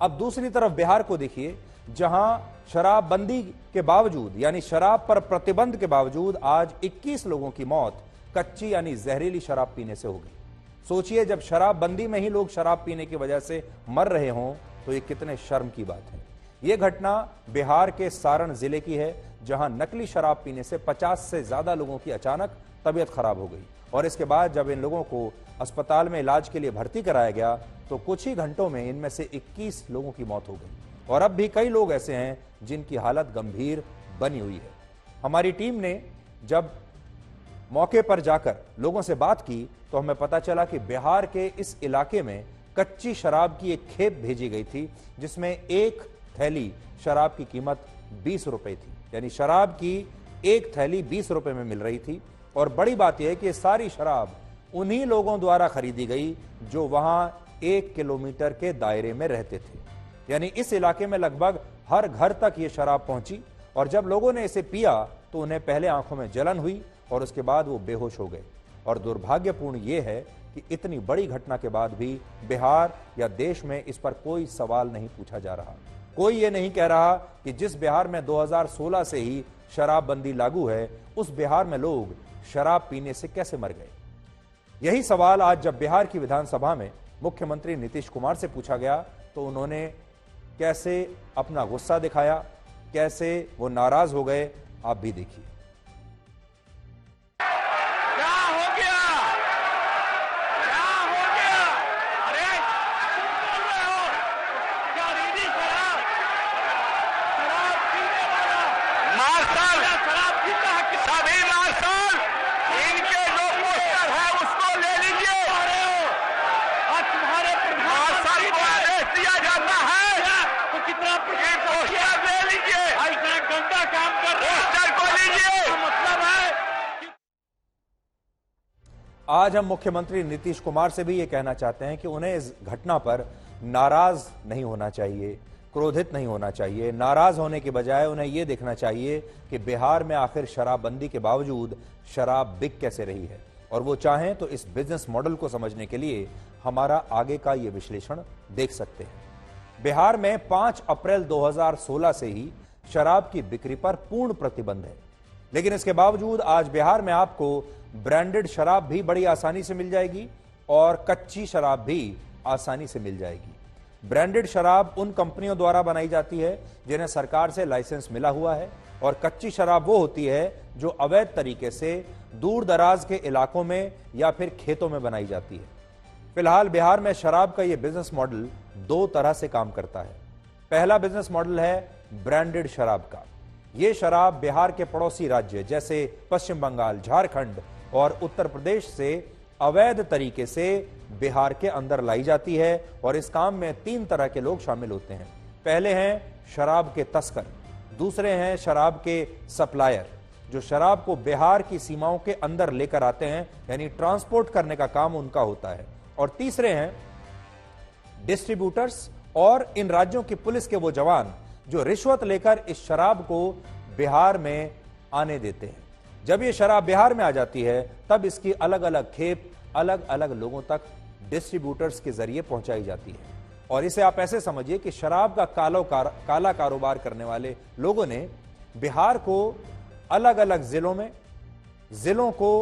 अब दूसरी तरफ बिहार को देखिए, जहां शराबबंदी के बावजूद यानी शराब पर प्रतिबंध के बावजूद आज 21 लोगों की मौत कच्ची यानी जहरीली शराब पीने से हो गई। सोचिए, जब शराबबंदी में ही लोग शराब पीने की वजह से मर रहे हों तो ये कितने शर्म की बात है। यह घटना बिहार के सारण जिले की है, जहां नकली शराब पीने से 50 से ज्यादा लोगों की अचानक तबीयत खराब हो गई और इसके बाद जब इन लोगों को अस्पताल में इलाज के लिए भर्ती कराया गया तो कुछ ही घंटों में इनमें से 21 लोगों की मौत हो गई और अब भी कई लोग ऐसे हैं जिनकी हालत गंभीर बनी हुई है। हमारी टीम ने जब मौके पर जाकर लोगों से बात की तो हमें पता चला कि बिहार के इस इलाके में कच्ची शराब की एक खेप भेजी गई थी, जिसमें एक थैली शराब की कीमत 20 रुपए थी। यानी शराब की एक थैली 20 रुपए में मिल रही थी और बड़ी बात यह है कि सारी शराब उन्हीं लोगों द्वारा खरीदी गई जो वहां 1 किलोमीटर के दायरे में रहते थे। यानी इस इलाके में लगभग हर घर तक ये शराब पहुंची और जब लोगों ने इसे पिया तो उन्हें पहले आंखों में जलन हुई और उसके बाद वो बेहोश हो गए। और दुर्भाग्यपूर्ण ये है कि इतनी बड़ी घटना के बाद भी बिहार या देश में इस पर कोई सवाल नहीं पूछा जा रहा। कोई ये नहीं कह रहा कि जिस बिहार में 2016 से ही शराबबंदी लागू है, उस बिहार में लोग शराब पीने से कैसे मर गए। यही सवाल आज जब बिहार की विधानसभा में मुख्यमंत्री नीतीश कुमार से पूछा गया तो उन्होंने कैसे अपना गुस्सा दिखाया, कैसे वो नाराज हो गए, आप भी देखिए। आज हम मुख्यमंत्री नीतीश कुमार से भी ये कहना चाहते हैं कि उन्हें इस घटना पर नाराज नहीं होना चाहिए, क्रोधित नहीं होना चाहिए। नाराज होने के बजाय उन्हें यह देखना चाहिए कि बिहार में आखिर शराबबंदी के बावजूद शराब बिक कैसे रही है और वो चाहें तो इस बिजनेस मॉडल को समझने के लिए हमारा आगे का ये विश्लेषण देख सकते हैं। बिहार में 5 अप्रैल 2016 से ही शराब की बिक्री पर पूर्ण प्रतिबंध है, लेकिन इसके बावजूद आज बिहार में आपको ब्रांडेड शराब भी बड़ी आसानी से मिल जाएगी और कच्ची शराब भी आसानी से मिल जाएगी। ब्रांडेड शराब उन कंपनियों द्वारा बनाई जाती है जिन्हें सरकार से लाइसेंस मिला हुआ है और कच्ची शराब वो होती है जो अवैध तरीके से दूर दराज के इलाकों में या फिर खेतों में बनाई जाती है। फिलहाल बिहार में शराब का यह बिजनेस मॉडल 2 तरह से काम करता है। पहला बिजनेस मॉडल है ब्रांडेड शराब का। यह शराब बिहार के पड़ोसी राज्य जैसे पश्चिम बंगाल, झारखंड और उत्तर प्रदेश से अवैध तरीके से बिहार के अंदर लाई जाती है और इस काम में 3 तरह के लोग शामिल होते हैं। पहले हैं शराब के तस्कर, दूसरे हैं शराब के सप्लायर जो शराब को बिहार की सीमाओं के अंदर लेकर आते हैं, यानी ट्रांसपोर्ट करने का काम उनका होता है, और तीसरे हैं डिस्ट्रीब्यूटर्स और इन राज्यों की पुलिस के वो जवान जो रिश्वत लेकर इस शराब को बिहार में आने देते हैं। जब ये शराब बिहार में आ जाती है तब इसकी अलग अलग खेप अलग अलग लोगों तक डिस्ट्रीब्यूटर्स के जरिए पहुंचाई जाती है और इसे आप ऐसे समझिए कि शराब का काला कारोबार करने वाले लोगों ने बिहार को अलग अलग जिलों को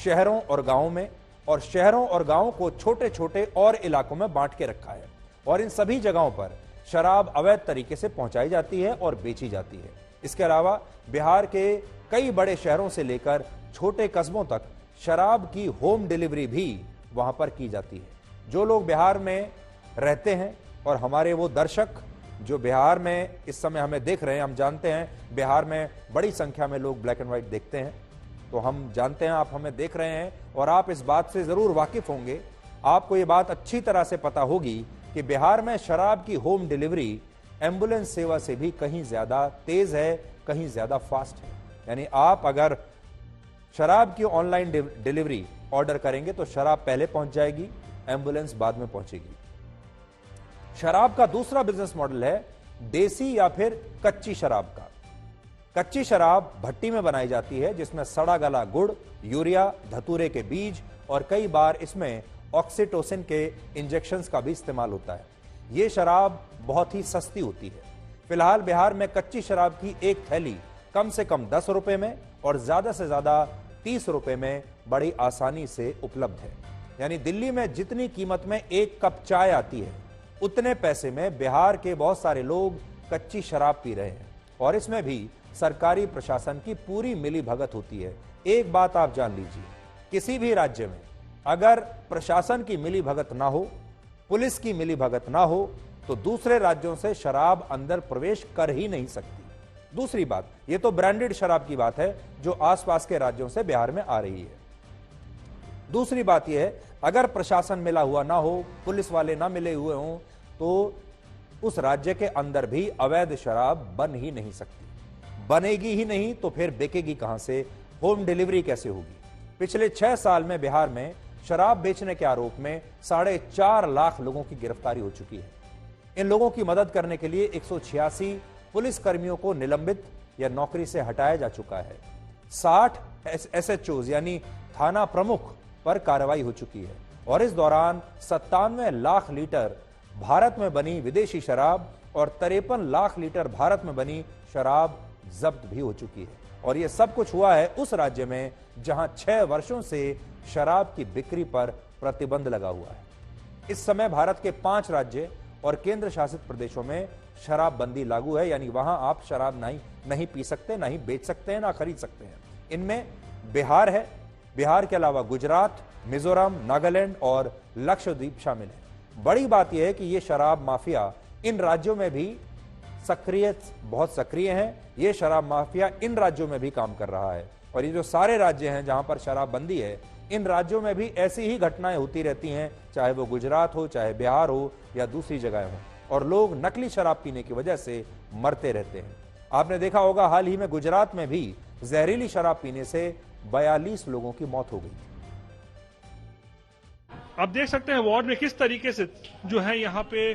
शहरों और गांवों में और शहरों और गांवों को छोटे छोटे और इलाकों में बांट के रखा है और इन सभी जगहों पर शराब अवैध तरीके से पहुंचाई जाती है और बेची जाती है। इसके अलावा बिहार के कई बड़े शहरों से लेकर छोटे कस्बों तक शराब की होम डिलीवरी भी वहां पर की जाती है। जो लोग बिहार में रहते हैं और हमारे वो दर्शक जो बिहार में इस समय हमें देख रहे हैं, हम जानते हैं बिहार में बड़ी संख्या में लोग ब्लैक एंड व्हाइट देखते हैं, तो हम जानते हैं आप हमें देख रहे हैं और आप इस बात से जरूर वाकिफ होंगे, आपको ये बात अच्छी तरह से पता होगी कि बिहार में शराब की होम डिलीवरी एम्बुलेंस सेवा से भी कहीं ज्यादा तेज है, कहीं ज्यादा फास्ट है। यानी आप अगर शराब की ऑनलाइन डिलीवरी ऑर्डर करेंगे तो शराब पहले पहुंच जाएगी, एम्बुलेंस बाद में पहुंचेगी। शराब का दूसरा बिजनेस मॉडल है देसी या फिर कच्ची शराब का। कच्ची शराब भट्टी में बनाई जाती है जिसमें सड़ा गला गुड़, यूरिया, धतूरे के बीज और कई बार इसमें ऑक्सीटोसिन के इंजेक्शंस का भी इस्तेमाल होता है। यह शराब बहुत ही सस्ती होती है। फिलहाल बिहार में कच्ची शराब की एक थैली कम से कम 10 रुपए में और ज्यादा से ज्यादा 30 रुपए में बड़ी आसानी से उपलब्ध है। यानी दिल्ली में जितनी कीमत में एक कप चाय आती है, उतने पैसे में बिहार के बहुत सारे लोग कच्ची शराब पी रहे हैं और इसमें भी सरकारी प्रशासन की पूरी मिली भगत होती है। एक बात आप जान लीजिए, किसी भी राज्य में अगर प्रशासन की मिली भगत ना हो, पुलिस की मिली भगत ना हो, तो दूसरे राज्यों से शराब अंदर प्रवेश कर ही नहीं सकती। दूसरी बात, ये तो ब्रांडेड शराब की बात है जो आसपास के राज्यों से बिहार में आ रही है। दूसरी बात यह है, अगर प्रशासन मिला हुआ ना हो, पुलिस वाले ना मिले हुए हों, तो उस राज्य के अंदर भी अवैध शराब बन ही नहीं सकती। बनेगी ही नहीं तो फिर बिकेगी कहां से, होम डिलीवरी कैसे होगी। पिछले 6 साल में बिहार में शराब बेचने के आरोप में 4.5 लाख लोगों की गिरफ्तारी हो चुकी है। इन लोगों की मदद करने के लिए 186 पुलिस कर्मियों को निलंबित या नौकरी से हटाया जा चुका है। 60 SHOs यानी थाना प्रमुख पर कार्रवाई हो चुकी है और इस दौरान 97 लाख लीटर भारत में बनी विदेशी शराब और 53 लाख लीटर भारत में बनी शराब जब्त भी हो चुकी है। और यह सब कुछ हुआ है उस राज्य में जहां 6 वर्षों से शराब की बिक्री पर प्रतिबंध लगा हुआ है। इस समय भारत के 5 राज्य और केंद्र शासित प्रदेशों में शराबबंदी लागू है, यानी वहां आप शराब नहीं पी सकते, नहीं बेच सकते हैं, ना खरीद सकते हैं। इनमें बिहार है, बिहार के अलावा गुजरात, मिजोरम, नागालैंड और लक्षद्वीप शामिल है। बड़ी बात यह है कि यह शराब माफिया इन राज्यों में भी बहुत सक्रिय है। यह शराब माफिया इन राज्यों में भी काम कर रहा है और ये जो सारे राज्य हैं जहां पर शराबबंदी है, इन राज्यों में भी ऐसी ही घटनाएं होती रहती हैं, चाहे वो गुजरात हो, चाहे बिहार हो या दूसरी जगह हो, और लोग नकली शराब पीने की वजह से मरते रहते हैं। आपने देखा होगा हाल ही में गुजरात में भी जहरीली शराब पीने से 42 लोगों की मौत हो गई। आप देख सकते हैं वार्ड में किस तरीके से जो है यहाँ पे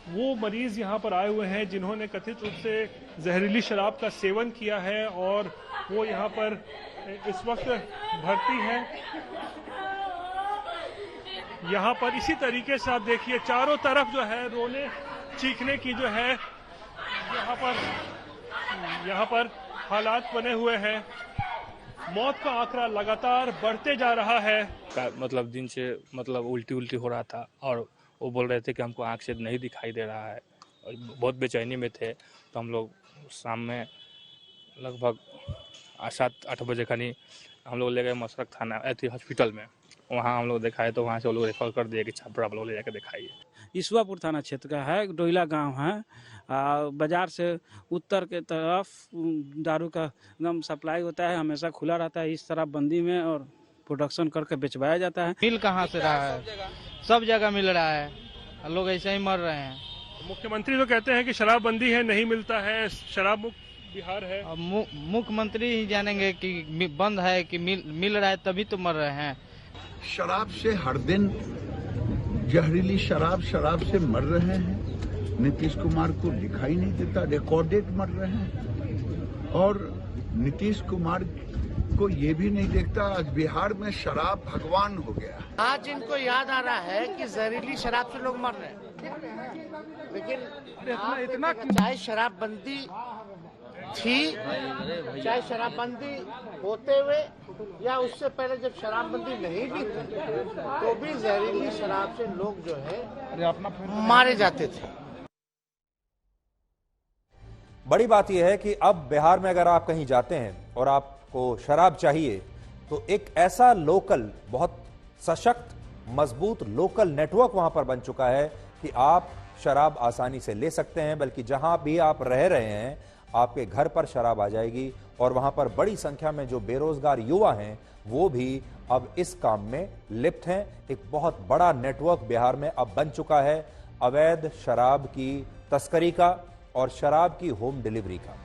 वो मरीज यहाँ पर आए हुए हैं जिन्होंने कथित रूप से जहरीली शराब का सेवन किया है और वो यहाँ पर इस वक्त भर्ती है। यहाँ पर इसी तरीके से आप देखिए चारों तरफ जो है रोने चीखने की जो है यहाँ पर हालात बने हुए हैं। मौत का आंकड़ा लगातार बढ़ते जा रहा है। मतलब दिन से उल्टी हो रहा था और वो बोल रहे थे कि हमको आंख से नहीं दिखाई दे रहा है और बहुत बेचैनी में थे। तो हम लोग शाम में लगभग 7-8 बजे खनी हम लोग ले गए मसरक थाना हॉस्पिटल में। वहाँ हम लोग दिखाए तो वहाँ से वो लोग रेफर कर दिए कि छपरा लोग ले जाकर दिखाइए। ईश्वरपुर थाना क्षेत्र का है, डोइला गांव है। बाजार से उत्तर के तरफ दारू का एकदम सप्लाई होता है, हमेशा खुला रहता है इस शराबबंदी में और प्रोडक्शन करके बेचवाया जाता है। मिल कहाँ से रहा है, सब जगह मिल रहा है, लोग ऐसे ही मर रहे हैं। मुख्यमंत्री तो कहते हैं कि शराबबंदी है, नहीं मिलता है, शराब मुक्त बिहार है। मुख्यमंत्री ही जानेंगे कि बंद है कि मिल रहा है, तभी तो मर रहे हैं। शराब से हर दिन जहरीली शराब से मर रहे हैं। नीतीश कुमार को दिखाई नहीं देता, रिकॉर्डेड मर रहे हैं और नीतीश कुमार को ये भी नहीं देखता आज बिहार में शराब भगवान हो गया। आज इनको याद आ रहा है कि जहरीली शराब से लोग मर रहे हैं, लेकिन इतना चाहे शराबबंदी थी, चाहे शराबबंदी होते हुए या उससे पहले जब शराबबंदी नहीं भी थी, तो भी जहरीली शराब से लोग जो है मारे जाते थे। बड़ी बात यह है कि अब बिहार में अगर आप कहीं जाते हैं और आपको शराब चाहिए तो एक ऐसा लोकल, बहुत सशक्त, मजबूत लोकल नेटवर्क वहां पर बन चुका है कि आप शराब आसानी से ले सकते हैं। बल्कि जहां भी आप रह रहे हैं आपके घर पर शराब आ जाएगी और वहां पर बड़ी संख्या में जो बेरोजगार युवा हैं वो भी अब इस काम में लिप्त हैं। एक बहुत बड़ा नेटवर्क बिहार में अब बन चुका है अवैध शराब की तस्करी का और शराब की होम डिलीवरी का।